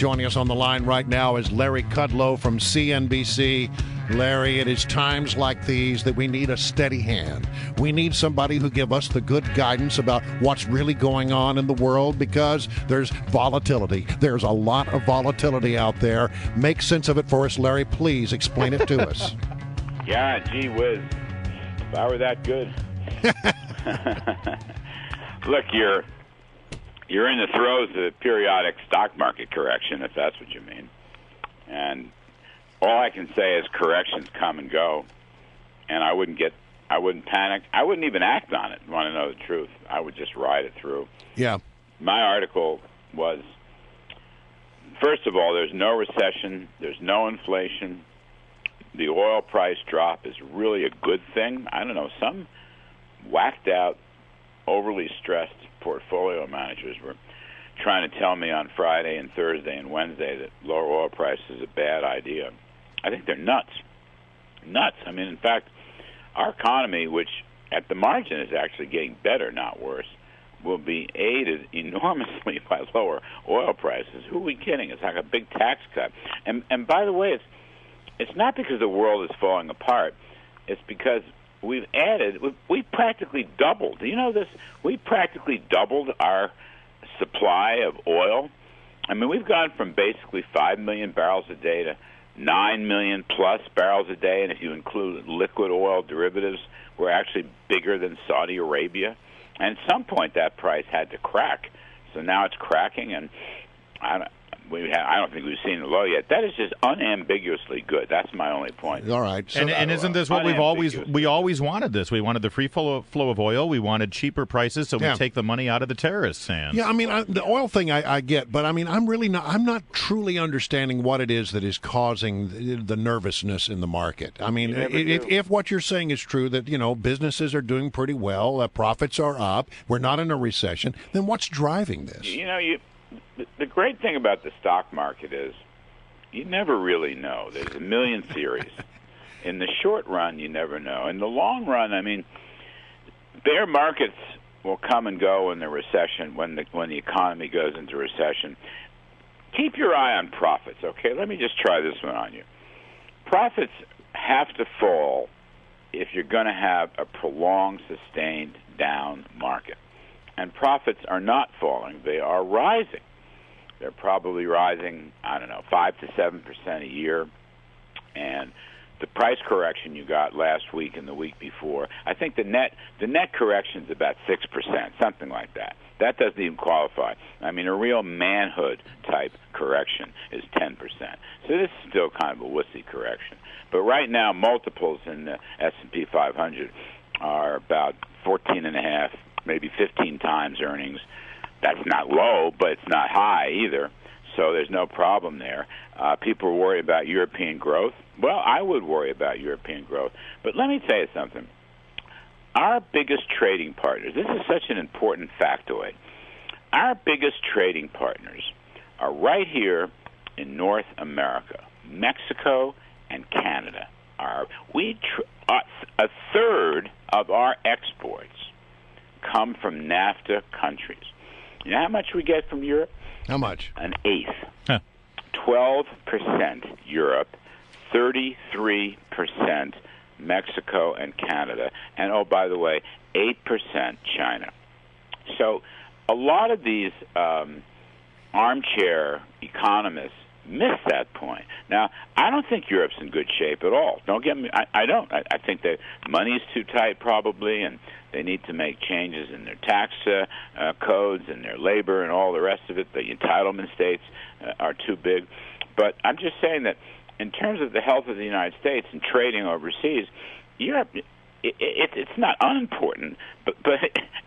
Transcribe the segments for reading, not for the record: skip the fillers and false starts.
Joining us on the line right now is Larry Kudlow from CNBC. Larry, it is times like these that we need a steady hand. We need somebody who give us the good guidance about what's really going on in the world, because there's volatility. There's a lot of volatility out there. Make sense of it for us, Larry. Please explain it to us. Yeah, gee whiz. If I were that good. Look, you're in the throes of a periodic stock market correction, if that's what you mean. And all I can say is corrections come and go, and I wouldn't panic. I wouldn't even act on it. Want to know the truth? I would just ride it through. Yeah. My article was, first of all, there's no recession, there's no inflation. The oil price drop is really a good thing. I don't know, some whacked out, overly stressed portfolio managers were trying to tell me on Friday and Thursday and Wednesday that lower oil price is a bad idea. I think they're nuts. Nuts. I mean, in fact, our economy, which at the margin is actually getting better, not worse, will be aided enormously by lower oil prices. Who are we kidding? It's like a big tax cut. And by the way, it's not because the world is falling apart. It's because we practically doubled. Do you know this? We practically doubled our supply of oil. I mean, we've gone from basically 5 million barrels a day to 9 million plus barrels a day, and if you include liquid oil derivatives, we're actually bigger than Saudi Arabia. And at some point, that price had to crack. So now it's cracking, and I don't think we've seen the low yet. That is just unambiguously good. That's my only point. All right. So and isn't this what we always wanted? This we wanted the free flow of oil. We wanted cheaper prices, so we take the money out of the terrorists' hands. Yeah, I mean the oil thing I get, but I mean I'm not truly understanding what it is that is causing the nervousness in the market. I mean, if what you're saying is true, that businesses are doing pretty well, profits are up, we're not in a recession, then what's driving this? The great thing about the stock market is you never really know. There's a million theories. In the short run, you never know. In the long run, I mean, bear markets will come and go in the recession when the economy goes into recession. Keep your eye on profits, okay? Let me just try this one on you. Profits have to fall if you're going to have a prolonged, sustained down market. And profits are not falling. They are rising. They're probably rising, 5 to 7% a year. And the price correction you got last week and the week before, I think the net correction is about 6%, something like that. That doesn't even qualify. I mean, a real manhood type correction is 10%. So this is still kind of a wussy correction. But right now, multiples in the S&P 500 are about 14.5, maybe 15 times earnings. That's not low, but it's not high either. So there's no problem there. People are worried about European growth. Well, I would worry about European growth. But let me tell you something. Our biggest trading partners, this is such an important factoid, our biggest trading partners are right here in North America, Mexico and Canada. A third of our exports come from NAFTA countries. You know how much we get from Europe? How much? An eighth. 12% Europe, 33% Mexico and Canada, and, oh, by the way, 8% China. So a lot of these armchair economists miss that point. Now, I don't think Europe's in good shape at all. Don't get me. I don't. I think that money's too tight probably, and they need to make changes in their tax codes and their labor and all the rest of it. The entitlement states are too big. But I'm just saying that in terms of the health of the United States and trading overseas, Europe, it's not unimportant, but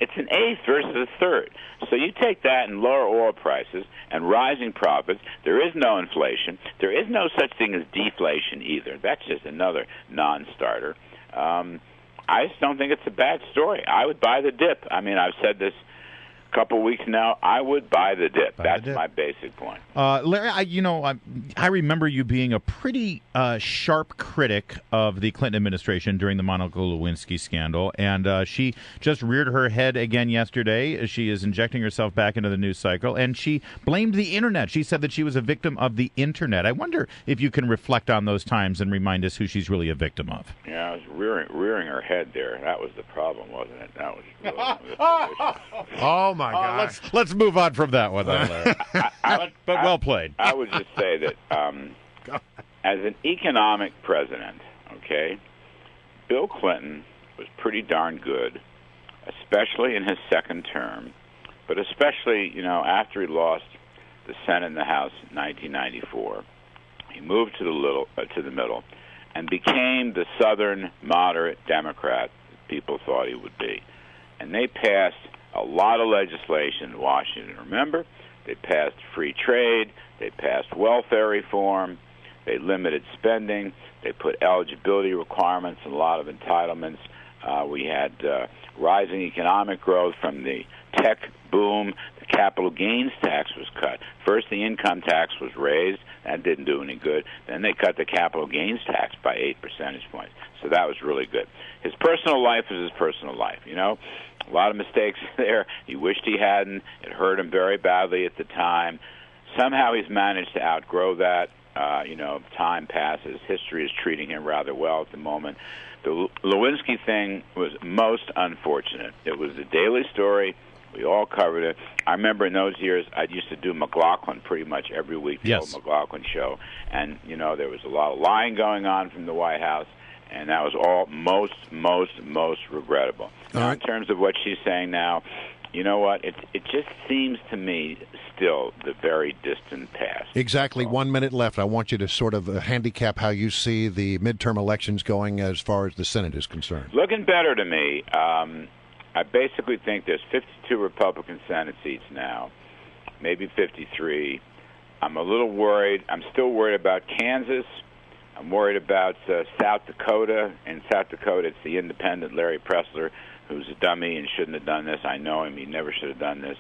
it's an eighth versus a third. So you take that and lower oil prices and rising profits. There is no inflation. There is no such thing as deflation either. That's just another non-starter. I just don't think it's a bad story. I would buy the dip. I mean, I've said this couple weeks now, I would buy the dip. That's my basic point. Larry, I remember you being a pretty sharp critic of the Clinton administration during the Monica Lewinsky scandal, and she just reared her head again yesterday. She is injecting herself back into the news cycle, and she blamed the Internet. She said that she was a victim of the Internet. I wonder if you can reflect on those times and remind us who she's really a victim of. Yeah, I was rearing her head there. That was the problem, wasn't it? That was really oh my God! Let's move on from that one, then, Larry. but well played. I would just say that as an economic president, okay, Bill Clinton was pretty darn good, especially in his second term, but especially after he lost the Senate and the House in 1994. He moved to the middle, and became the Southern moderate Democrat that people thought he would be. And they passed a lot of legislation in Washington. Remember, they passed free trade, they passed welfare reform, they limited spending, they put eligibility requirements and a lot of entitlements. We had rising economic growth from the tech boom. The capital gains tax was cut. First, the income tax was raised. That didn't do any good. Then they cut the capital gains tax by 8 percentage points. So that was really good. His personal life is his personal life, A lot of mistakes there. He wished he hadn't. It hurt him very badly at the time. Somehow he's managed to outgrow that. Time passes. History is treating him rather well at the moment. The Lewinsky thing was most unfortunate. It was the daily story. We all covered it. I remember in those years, I used to do McLaughlin pretty much every week, the old McLaughlin show. And, there was a lot of lying going on from the White House, and that was all most regrettable. Now, in terms of what she's saying now, you know what? It just seems to me still the very distant past. Exactly. 1 minute left. I want you to sort of handicap how you see the midterm elections going as far as the Senate is concerned. Looking better to me. I basically think there's 52 Republican Senate seats now, maybe 53. I'm a little worried. I'm still worried about Kansas. I'm worried about South Dakota. In South Dakota, it's the independent Larry Pressler, who's a dummy and shouldn't have done this. I know him. He never should have done this.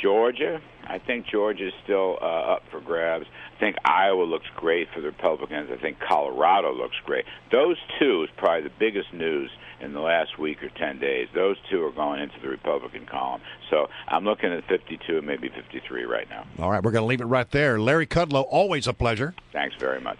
Georgia, I think Georgia is still up for grabs. I think Iowa looks great for the Republicans. I think Colorado looks great. Those two is probably the biggest news in the last week or 10 days. Those two are going into the Republican column. So I'm looking at 52, maybe 53 right now. All right, we're going to leave it right there. Larry Kudlow, always a pleasure. Thanks very much.